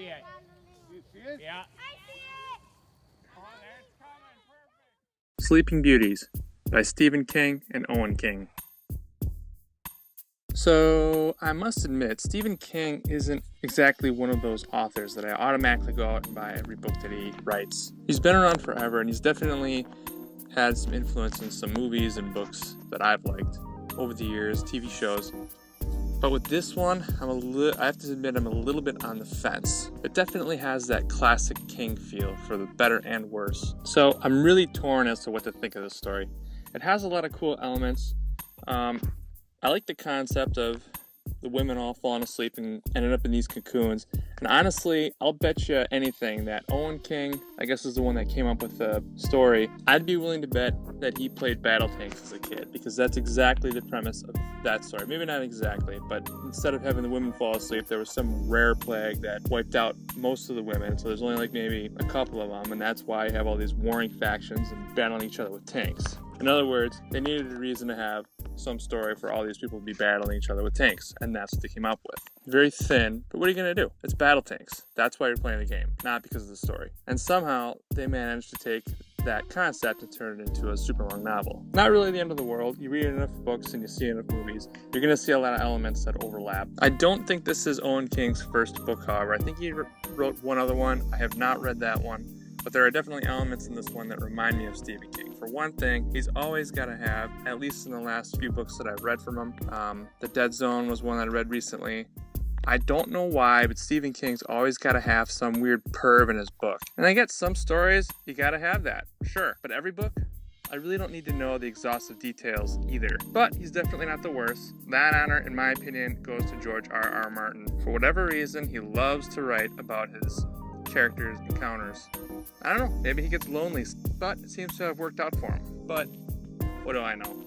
see it. You see it? Yeah. I see it! Oh, there it's coming. Perfect. Sleeping Beauties by Stephen King and Owen King. So, I must admit, Stephen King isn't exactly one of those authors that I automatically go out and buy every book that he writes. He's been around forever, and he's definitely had some influence in some movies and books that I've liked over the years, TV shows. But with this one, I have to admit I'm a little bit on the fence. It definitely has that classic King feel for the better and worse. So I'm really torn as to what to think of this story. It has a lot of cool elements. I like the concept of the women all falling asleep and ended up in these cocoons. And honestly, I'll bet you anything that Owen King, I guess is the one that came up with the story, I'd be willing to bet that he played battle tanks as a kid, because that's exactly the premise of that story. Maybe not exactly, but instead of having the women fall asleep, there was some rare plague that wiped out most of the women, so there's only like maybe a couple of them, and that's why you have all these warring factions and battling each other with tanks. In other words, they needed a reason to have some story for all these people to be battling each other with tanks, and that's what they came up with. Very thin, but what are you going to do? It's battle tanks. That's why you're playing the game, not because of the story. And somehow, they managed to take that concept and turn it into a super long novel. Not really the end of the world. You read enough books and you see enough movies, you're going to see a lot of elements that overlap. I don't think this is Owen King's first book, however. I think he wrote one other one. I have not read that one. But there are definitely elements in this one that remind me of Stephen King. For one thing, he's always got to have, at least in the last few books that I've read from him, The Dead Zone was one that I read recently. I don't know why, but Stephen King's always got to have some weird perv in his book. And I get some stories, you got to have that, sure. But every book, I really don't need to know the exhaustive details either. But he's definitely not the worst. That honor, in my opinion, goes to George R.R. Martin. For whatever reason, he loves to write about his characters' encounters. I don't know, maybe he gets lonely, but it seems to have worked out for him. But what do I know?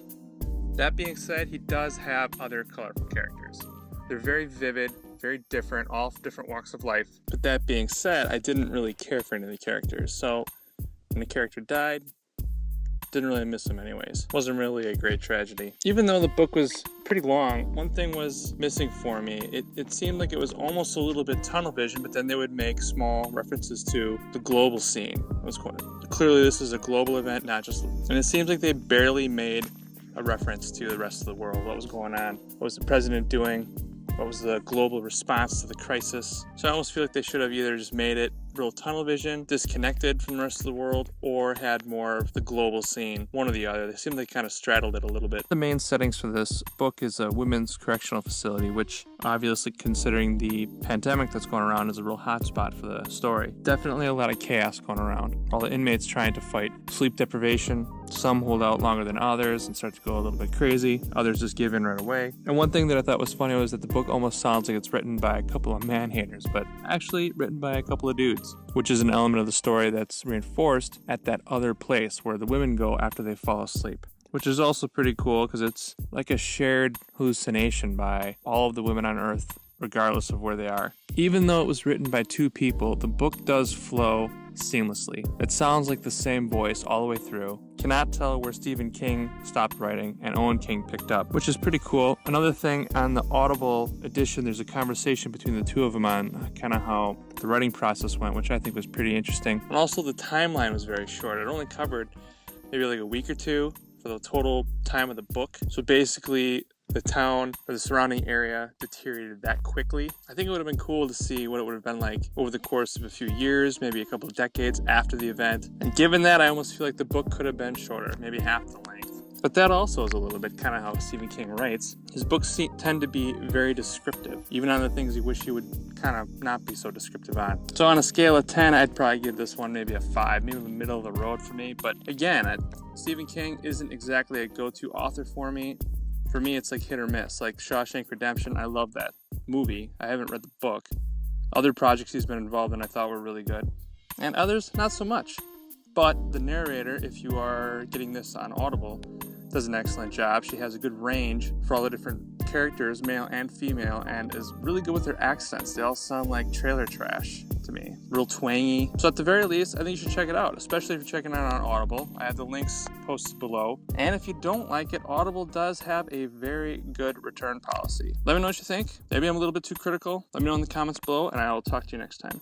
That being said, he does have other colorful characters. They're very vivid, very different, all different walks of life. But that being said, I didn't really care for any of the characters. So when the character died, didn't really miss him anyways. Wasn't really a great tragedy. Even though the book was pretty long, one thing was missing for me. It seemed like it was almost a little bit tunnel vision, but then they would make small references to the global scene. It was quite, clearly this is a global event, not just... And it seems like they barely made a reference to the rest of the world. What was going on? What was the president doing? What was the global response to the crisis? So I almost feel like they should have either just made it real tunnel vision, disconnected from the rest of the world, or had more of the global scene, one or the other. They seem they kind of straddled it a little bit. The main settings for this book is a women's correctional facility, which obviously, considering the pandemic that's going around, is a real hot spot for the story. Definitely a lot of chaos going around. All the inmates trying to fight sleep deprivation. Some hold out longer than others and start to go a little bit crazy. Others just give in right away. And one thing that I thought was funny was that the book almost sounds like it's written by a couple of man-haters, but actually written by a couple of dudes, which is an element of the story that's reinforced at that other place where the women go after they fall asleep. Which is also pretty cool because it's like a shared hallucination by all of the women on Earth, regardless of where they are. Even though it was written by two people, the book does flow seamlessly. It sounds like the same voice all the way through. Cannot tell where Stephen King stopped writing and Owen King picked up, which is pretty cool. Another thing, on the Audible edition, there's a conversation between the two of them on kind of how the writing process went, which I think was pretty interesting. And also the timeline was very short. It only covered maybe like a week or two for the total time of the book. So basically, the town or the surrounding area deteriorated that quickly. I think it would have been cool to see what it would have been like over the course of a few years, maybe a couple of decades after the event. And given that, I almost feel like the book could have been shorter, maybe half the length. But that also is a little bit kind of how Stephen King writes. His books tend to be very descriptive, even on the things you wish he would kind of not be so descriptive on. So on a scale of 10, I'd probably give this one maybe a 5, maybe the middle of the road for me. But again, Stephen King isn't exactly a go-to author for me. For me, it's like hit or miss. Like Shawshank Redemption, I love that movie. I haven't read the book. Other projects he's been involved in I thought were really good. And others, not so much. But the narrator, if you are getting this on Audible, does an excellent job. She has a good range for all the different characters, male and female, and is really good with their accents. They all sound like trailer trash to me. Real twangy. So at the very least, I think you should check it out, especially if you're checking it out on Audible. I have the links posted below. And if you don't like it, Audible does have a very good return policy. Let me know what you think. Maybe I'm a little bit too critical. Let me know in the comments below, and I will talk to you next time.